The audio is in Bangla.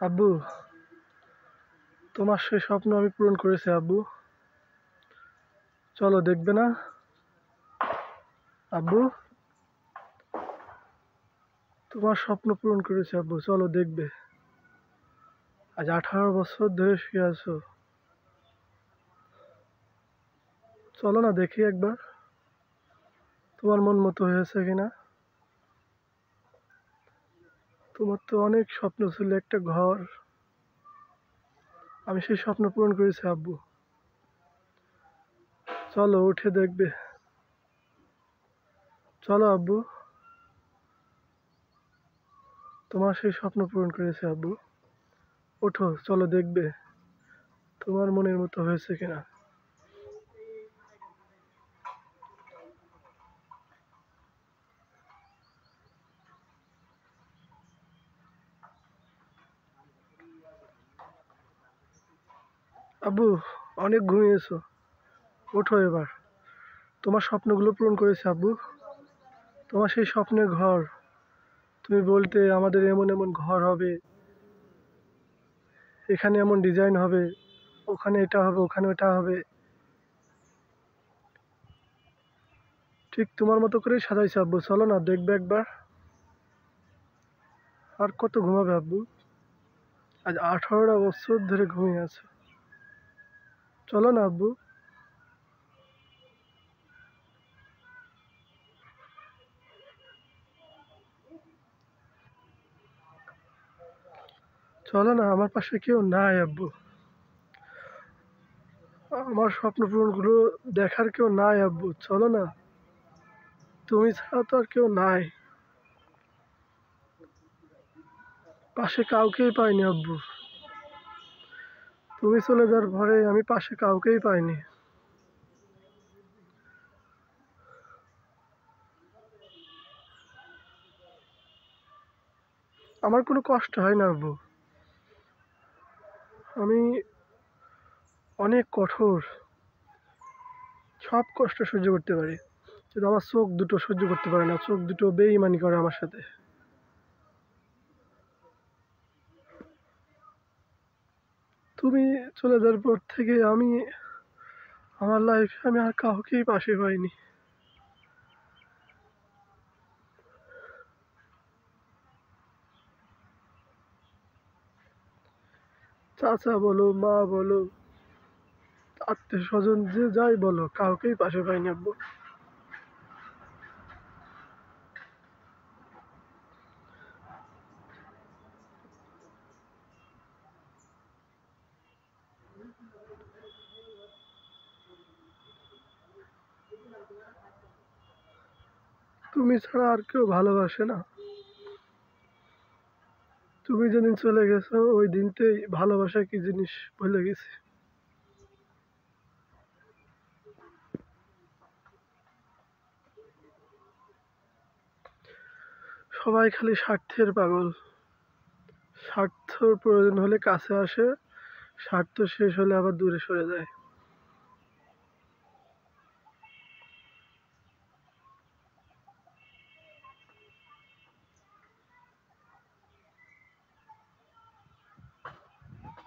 আব্বু, তোমার সেই স্বপ্ন আমি পূরণ করেছি আব্বু। চলো দেখবে না? আব্বু, তোমার স্বপ্ন পূরণ করেছি আব্বু, চলো দেখবে। আজ 18 বছর ধরে শুয়ে আছো, চলো না দেখি একবার তোমার মন মতো হয়েছে কিনা। তোমার তো অনেক স্বপ্ন ছিল, একটা ঘর। আমি সেই স্বপ্ন পূরণ করেছি আব্বু, চলো উঠে দেখবে। চলো আব্বু, তোমার সেই স্বপ্ন পূরণ করেছে আব্বু। ওঠো, চলো দেখবে তোমার মনের মতো হয়েছে কিনা। আব্বু, অনেক ঘুমিয়েছো, ওঠো এবার। তোমার স্বপ্নগুলো পূরণ করেছে আব্বু। তোমার সেই স্বপ্নের ঘর, তুমি বলতে আমাদের এমন এমন ঘর হবে, এখানে এমন ডিজাইন হবে, ওখানে এটা হবে, ওখানে ওটা হবে। ঠিক তোমার মতো করেই সাজাইছে আব্বু, চলো না দেখবে একবার। আর কত ঘুমাবে আব্বু? আজ 18টা বছর ধরে ঘুমিয়ে আছে, চলো না আব্বু। চলো না, আমার পাশে কেউ নাই আব্বু। আমার স্বপ্ন পূরণগুলো দেখার কেউ নাই আব্বু, চলো না। তুমি ছাড়া তো আর কেউ নাই, পাশে কাউকেই পাইনি আব্বু। তুমি চলে যাওয়ার পরে আমি পাশে কাউকেই পাইনি। আমার কোনো কষ্ট হয় না আব্বু, আমি অনেক কঠোর, সব কষ্ট সহ্য করতে পারি, কিন্তু আমার চোখ দুটো সহ্য করতে পারে না, চোখ দুটো বেইমানি করে আমার সাথে। তুমি চলে যাওয়ার পর থেকে আমার লাইফে আমি আর কাউকেই পাশে পাইনি। চাচা বলো, মা বলো, আত্মীয় স্বজন যে যাই বলো, কাউকেই পাশে পাইনি আব্বু। তুমি ছাড়া আর কেউ ভালোবাসে না। তুমি যেদিন চলে গেছো ওই দিনতেই ভালোবাসা কি জিনিস ভুলে গেছি। সবাই খালি স্বার্থের পাগল, স্বার্থ প্রয়োজন হলে কাছে আসে, স্বার্থ শেষ হলে আবার দূরে সরে যায়।